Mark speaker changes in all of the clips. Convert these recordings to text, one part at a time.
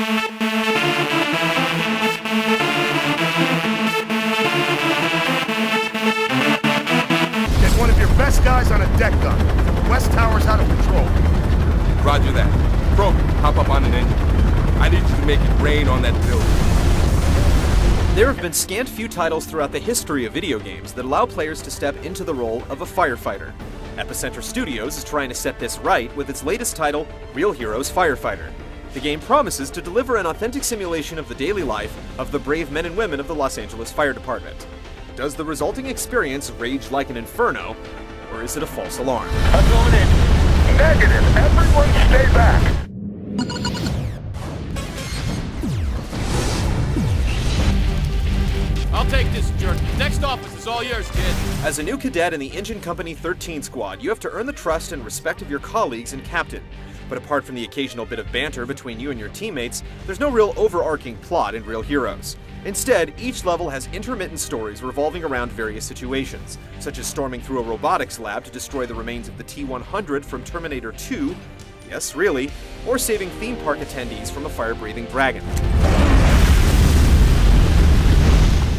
Speaker 1: Get one of your best guys on a deck gun. The west tower's out of control.
Speaker 2: Roger that. Kroger, hop up on an engine. I need you to make it rain on that building.
Speaker 3: There have been scant few titles throughout the history of video games that allow players to step into the role of a firefighter. Epicenter Studios is trying to set this right with its latest title, Real Heroes Firefighter. The game promises to deliver an authentic simulation of the daily life of the brave men and women of the Los Angeles Fire Department. Does the resulting experience rage like an inferno, or is it a false alarm?
Speaker 1: I'm going in. Negative. Everyone stay back.
Speaker 4: I'll take this, jerk. Next office is all yours, kid.
Speaker 3: As a new cadet in the Engine Company 13 squad, you have to earn the trust and respect of your colleagues and captain. But apart from the occasional bit of banter between you and your teammates, there's no real overarching plot in Real Heroes. Instead, each level has intermittent stories revolving around various situations, such as storming through a robotics lab to destroy the remains of the T-100 from Terminator 2, yes, really, or saving theme park attendees from a fire-breathing dragon.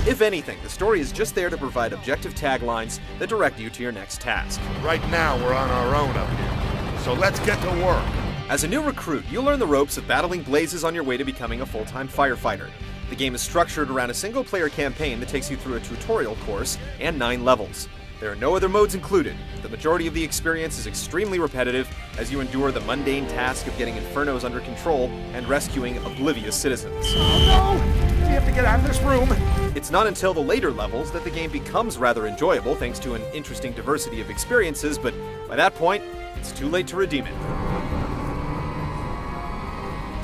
Speaker 3: If anything, the story is just there to provide objective taglines that direct you to your next task.
Speaker 1: Right now, we're on our own up here. So let's get to work.
Speaker 3: As a new recruit, you'll learn the ropes of battling blazes on your way to becoming a full-time firefighter. The game is structured around a single-player campaign that takes you through a tutorial course and 9 levels. There are no other modes included. The majority of the experience is extremely repetitive as you endure the mundane task of getting infernos under control and rescuing oblivious citizens.
Speaker 1: Oh no! We have to get out of this room.
Speaker 3: It's not until the later levels that the game becomes rather enjoyable thanks to an interesting diversity of experiences, but by that point, it's too late to redeem it.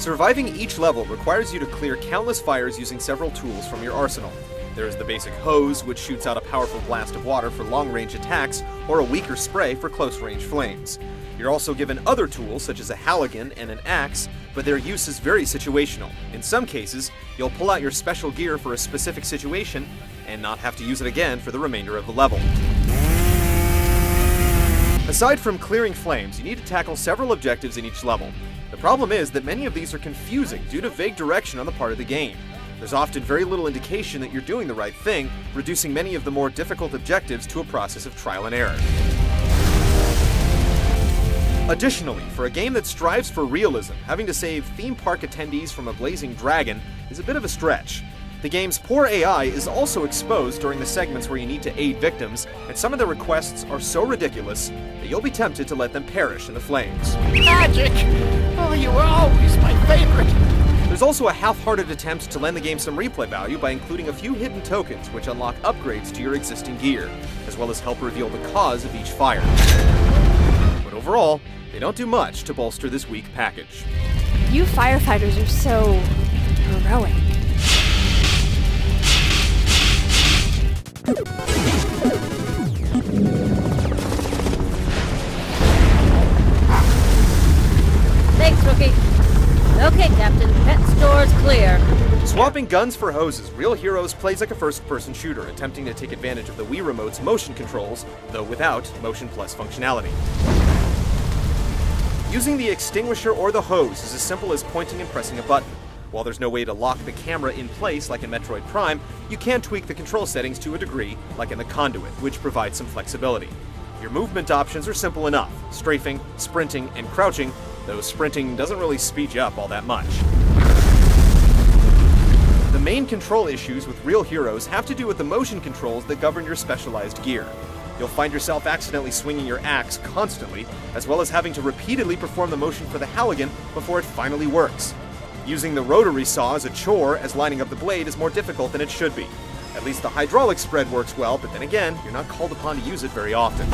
Speaker 3: Surviving each level requires you to clear countless fires using several tools from your arsenal. There is the basic hose, which shoots out a powerful blast of water for long-range attacks, or a weaker spray for close-range flames. You're also given other tools, such as a halligan and an axe, but their use is very situational. In some cases, you'll pull out your special gear for a specific situation, and not have to use it again for the remainder of the level. Aside from clearing flames, you need to tackle several objectives in each level. The problem is that many of these are confusing due to vague direction on the part of the game. There's often very little indication that you're doing the right thing, reducing many of the more difficult objectives to a process of trial and error. Additionally, for a game that strives for realism, having to save theme park attendees from a blazing dragon is a bit of a stretch. The game's poor AI is also exposed during the segments where you need to aid victims, and some of the requests are so ridiculous that you'll be tempted to let them perish in the flames.
Speaker 4: Magic! Oh, you were always my favorite.
Speaker 3: There's also a half-hearted attempt to lend the game some replay value by including a few hidden tokens which unlock upgrades to your existing gear, as well as help reveal the cause of each fire. But overall, they don't do much to bolster this weak package.
Speaker 5: You firefighters are so heroic.
Speaker 6: Thanks, Rookie. Okay, Captain. Pet store's clear.
Speaker 3: Swapping guns for hoses, Real Heroes plays like a first-person shooter, attempting to take advantage of the Wii Remote's motion controls, though without Motion Plus functionality. Using the extinguisher or the hose is as simple as pointing and pressing a button. While there's no way to lock the camera in place like in Metroid Prime, you can tweak the control settings to a degree, like in the Conduit, which provides some flexibility. Your movement options are simple enough: strafing, sprinting, and crouching, though sprinting doesn't really speed you up all that much. The main control issues with Real Heroes have to do with the motion controls that govern your specialized gear. You'll find yourself accidentally swinging your axe constantly, as well as having to repeatedly perform the motion for the Halligan before it finally works. Using the rotary saw as a chore, as lining up the blade is more difficult than it should be. At least the hydraulic spread works well, but then again, you're not called upon to use it very often.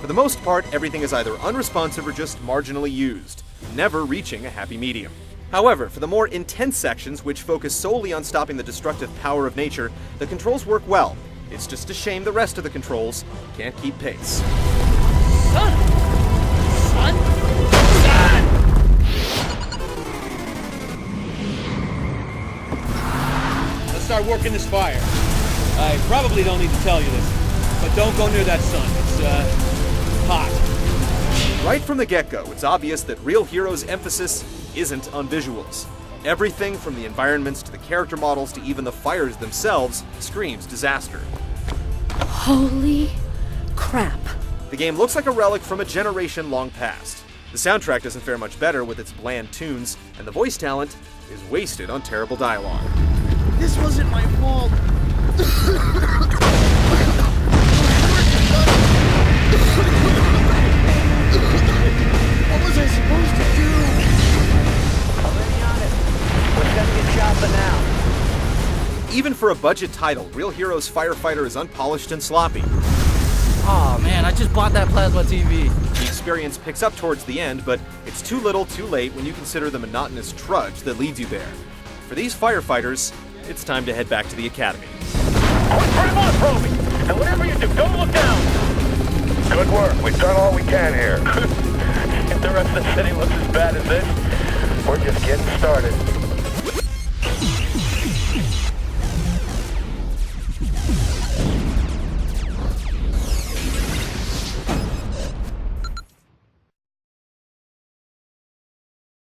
Speaker 3: For the most part, everything is either unresponsive or just marginally used, never reaching a happy medium. However, for the more intense sections, which focus solely on stopping the destructive power of nature, the controls work well. It's just a shame the rest of the controls can't keep pace.
Speaker 4: Let's start working this fire. I probably don't need to tell you this, but don't go near that sun. It's hot.
Speaker 3: Right from the get-go, it's obvious that Real Hero's emphasis isn't on visuals. Everything from the environments to the character models to even the fires themselves screams disaster.
Speaker 6: Holy crap.
Speaker 3: The game looks like a relic from a generation long past. The soundtrack doesn't fare much better with its bland tunes, and the voice talent is wasted on terrible dialogue.
Speaker 1: This wasn't my fault. What was I supposed to do?
Speaker 7: Already on it. We're gonna get chopping now.
Speaker 3: Even for a budget title, Real Heroes Firefighter is unpolished and sloppy.
Speaker 7: Oh man, I just bought that plasma TV.
Speaker 3: The experience picks up towards the end, but it's too little too late when you consider the monotonous trudge that leads you there. For these firefighters, it's time to head back to the academy.
Speaker 8: Quick frame on, Proby! And whatever you do, don't look down! Good work. We've done all we can here. If the rest of the city looks as bad as this, we're just getting started.